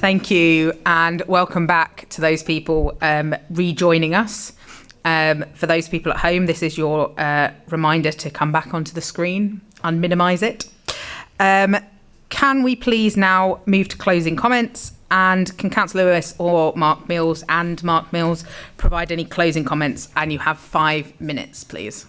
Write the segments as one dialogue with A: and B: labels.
A: Thank you, and welcome back to those people rejoining us. For those people at home, this is your reminder to come back onto the screen and minimise it. Can we please now move to closing comments? And can Councillor Lewis or Mark Mills provide any closing comments? And you have 5 minutes, please.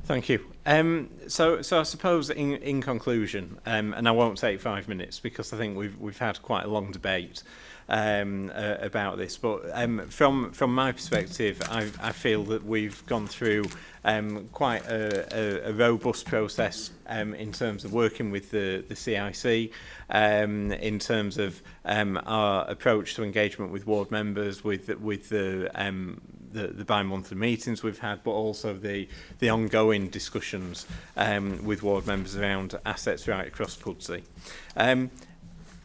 B: Thank you. So I suppose in conclusion, and I won't take 5 minutes because I think we've had quite a long debate about this. But from my perspective, I feel that we've gone through quite a robust process in terms of working with the CIC, in terms of our approach to engagement with ward members, with the bi-monthly meetings we've had, but also the ongoing discussions with ward members around assets right across Pudsey.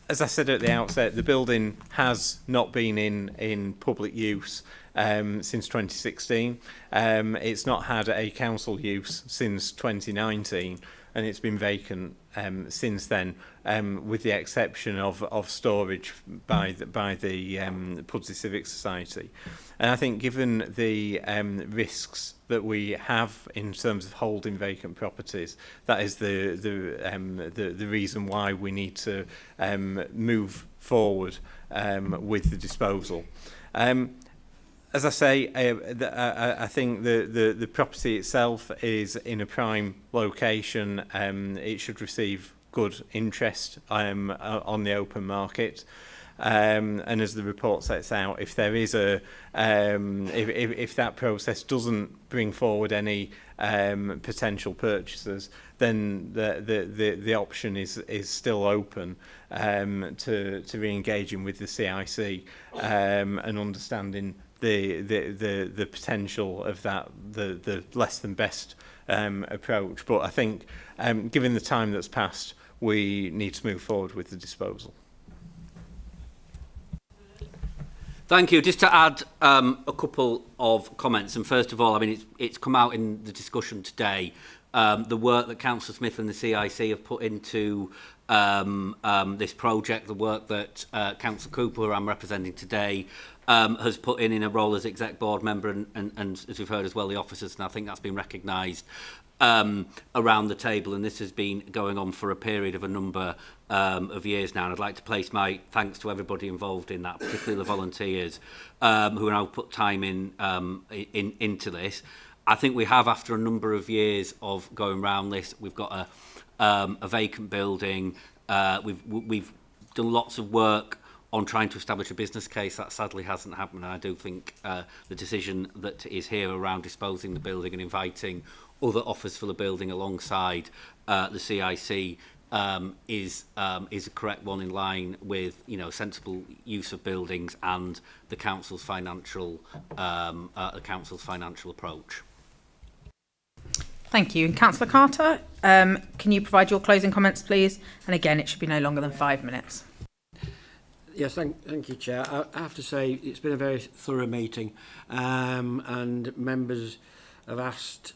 B: As I said at the outset, the building has not been in public use since 2016. It's not had a council use since 2019, and it's been vacant since then, with the exception of storage by the Pudsey Civic Society. And I think given the risks that we have in terms of holding vacant properties, that is the reason why we need to move forward with the disposal. As I say, I think the property itself is in a prime location. It should receive good interest on the open market. And as the report sets out, if there is if that process doesn't bring forward any potential purchasers, then the option is still open to re-engaging with the CIC and understanding the potential of that, the less than best approach. But I think given the time that's passed, we need to move forward with the disposal.
C: Thank you. Just to add a couple of comments. And first of all, I mean, it's come out in the discussion today, the work that Councillor Smith and the CIC have put into this project, the work that Councillor Cooper, who I'm representing today, has put in a role as exec board member and as we've heard as well, the officers, and I think that's been recognised around the table, and this has been going on for a period of a number of years now, and I'd like to place my thanks to everybody involved in that, particularly the volunteers who now put time into this. I think we have, after a number of years of going around this, we've got a vacant building. We've done lots of work on trying to establish a business case. That sadly hasn't happened, and I do think the decision that is here around disposing the building and inviting other offers for the building alongside the CIC is a correct one, in line with sensible use of buildings and the council's financial approach.
A: Thank you. And Councillor Carter, can you provide your closing comments, please? And again, it should be no longer than 5 minutes.
D: Yes, thank you, Chair. I have to say it's been a very thorough meeting, and members have asked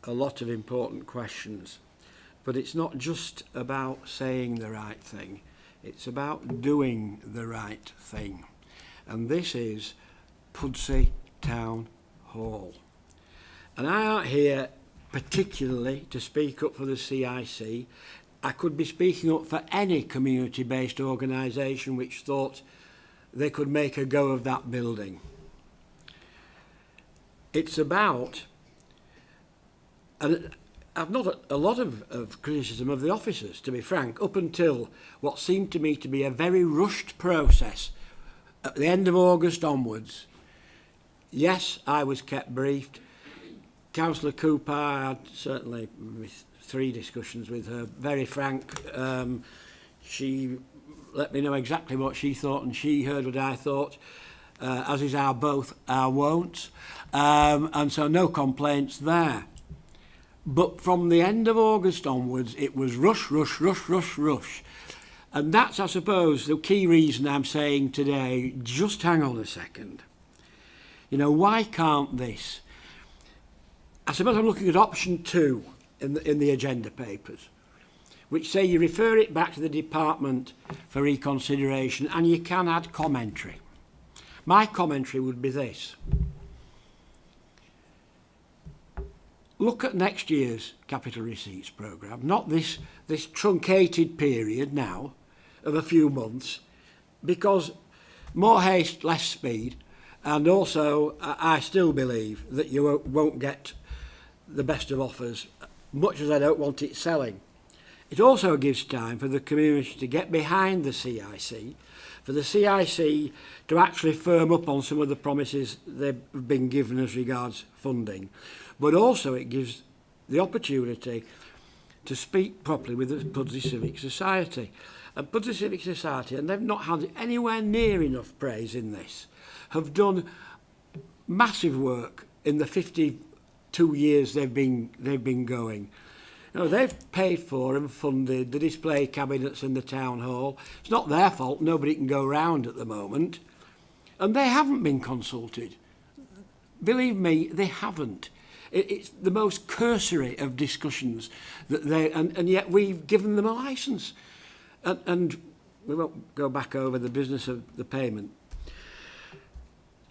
D: a lot of important questions. But it's not just about saying the right thing, it's about doing the right thing. And this is Pudsey Town Hall. And I aren't here particularly to speak up for the CIC. I could be speaking up for any community-based organisation which thought they could make a go of that building. It's about, and I've not a lot of criticism of the officers, to be frank, up until what seemed to me to be a very rushed process at the end of August onwards. Yes, I was kept briefed. Councillor Cooper, I had certainly 3 discussions with her, very frank. She let me know exactly what she thought, and she heard what I thought, as is our won't. And so no complaints there. But from the end of August onwards, it was rush, rush, rush, rush, rush. And that's, I suppose, the key reason I'm saying today, just hang on a second. Why can't this? I suppose I'm looking at option 2 in the agenda papers, which say you refer it back to the department for reconsideration and you can add commentary. My commentary would be this. Look at next year's capital receipts programme, not this truncated period now of a few months, because more haste, less speed, and also I still believe that you won't get the best of offers, much as I don't want it selling. It also gives time for the community to get behind the CIC, for the CIC to actually firm up on some of the promises they've been given as regards funding. But also it gives the opportunity to speak properly with the Pudsey Civic Society. And Pudsey Civic Society, and they've not had anywhere near enough praise in this, have done massive work in the 52 years they've been going. You know, they've paid for and funded the display cabinets in the town hall. It's not their fault, nobody can go round at the moment. And they haven't been consulted. Believe me, they haven't. It's the most cursory of discussions that and yet we've given them a licence. And we won't go back over the business of the payment.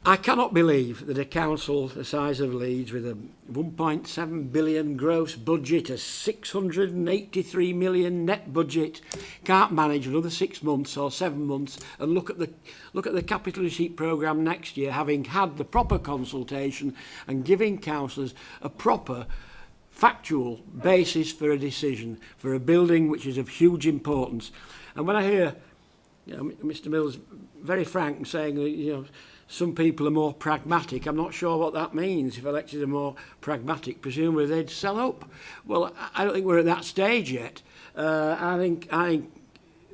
D: I cannot believe that a council the size of Leeds with a 1.7 billion gross budget, a 683 million net budget, can't manage another 6 months or 7 months and look at the capital receipt programme next year, having had the proper consultation and giving councillors a proper factual basis for a decision for a building which is of huge importance. And when I hear Mr. Mills very frank saying that some people are more pragmatic, I'm not sure what that means. If elected are more pragmatic, presumably they'd sell up. Well, I don't think we're at that stage yet. I think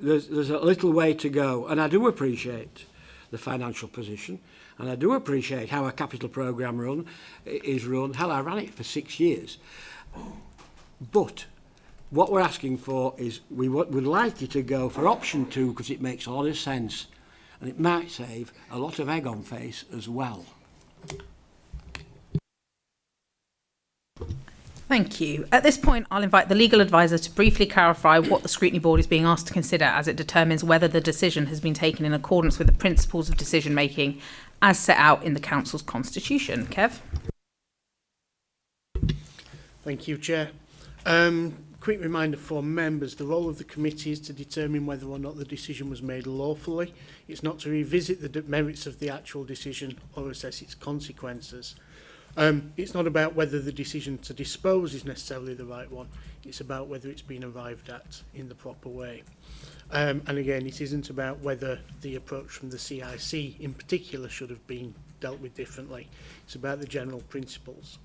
D: there's a little way to go, and I do appreciate the financial position, and I do appreciate how a capital programme is run. Hell, I ran it for 6 years. But what we're asking for is we would like you to go for option 2 because it makes a lot of sense. And it might save a lot of egg on face as well.
A: Thank you. At this point, I'll invite the legal advisor to briefly clarify what the Scrutiny Board is being asked to consider as it determines whether the decision has been taken in accordance with the principles of decision making as set out in the Council's constitution. Kev?
E: Thank you, Chair. Quick reminder for members, the role of the committee is to determine whether or not the decision was made lawfully. It's not to revisit the merits of the actual decision or assess its consequences. It's not about whether the decision to dispose is necessarily the right one. It's about whether it's been arrived at in the proper way. And again, it isn't about whether the approach from the CIC in particular should have been dealt with differently. It's about the general principles.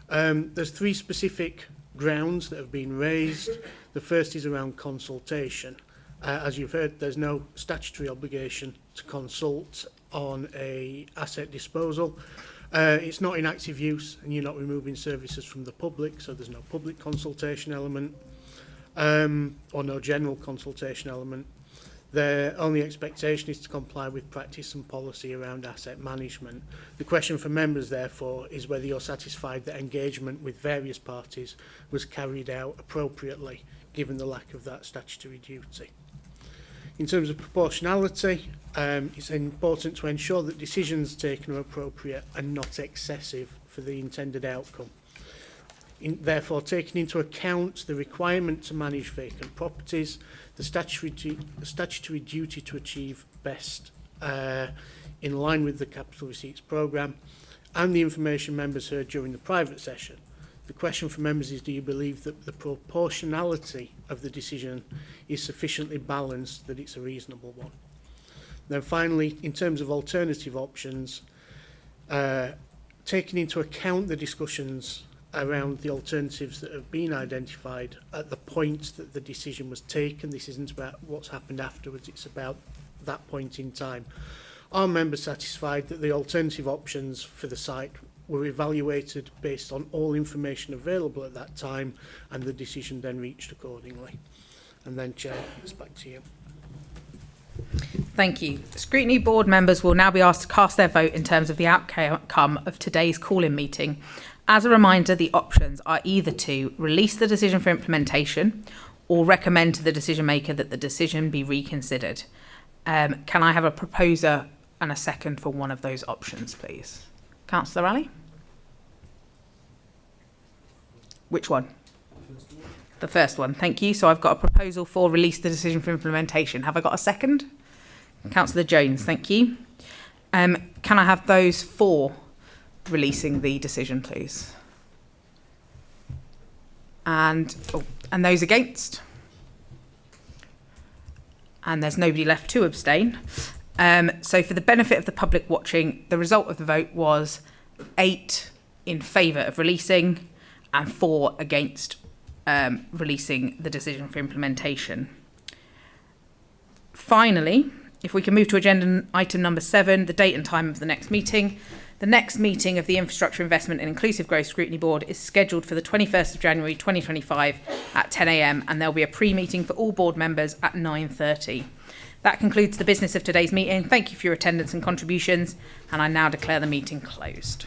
E: There's 3 specific grounds that have been raised. The first is around consultation. As you've heard, there's no statutory obligation to consult on a asset disposal. It's not in active use and you're not removing services from the public, so there's no public consultation element or no general consultation element. The only expectation is to comply with practice and policy around asset management. The question for members, therefore, is whether you're satisfied that engagement with various parties was carried out appropriately, given the lack of that statutory duty. In terms of proportionality, it's important to ensure that decisions taken are appropriate and not excessive for the intended outcome. Therefore, taking into account the requirement to manage vacant properties, the statutory duty to achieve best in line with the capital receipts programme, and the information members heard during the private session, the question for members is, do you believe that the proportionality of the decision is sufficiently balanced that it's a reasonable one? Then finally, in terms of alternative options, taking into account the discussions around the alternatives that have been identified at the point that the decision was taken. This isn't about what's happened afterwards, it's about that point in time. Are members satisfied that the alternative options for the site were evaluated based on all information available at that time and the decision then reached accordingly? And then, Chair, it's back to you.
A: Thank you. Scrutiny Board members will now be asked to cast their vote in terms of the outcome of today's call-in meeting. As a reminder, the options are either to release the decision for implementation or recommend to the decision maker that the decision be reconsidered. Can I have a proposer and a second for one of those options, please? Councillor Raleigh? Which one? The first one, thank you. So I've got a proposal for release the decision for implementation. Have I got a second? Councillor Jones, thank you. Can I have those for releasing the decision, please? And those against? And there's nobody left to abstain. So for the benefit of the public watching, the result of the vote was 8 in favour of releasing and 4 against releasing the decision for implementation. Finally, if we can move to agenda item number 7, the date and time of the next meeting. The next meeting of the Infrastructure Investment and Inclusive Growth Scrutiny Board is scheduled for the 21st of January 2025 at 10 a.m. and there'll be a pre-meeting for all board members at 9:30. That concludes the business of today's meeting. Thank you for your attendance and contributions, and I now declare the meeting closed.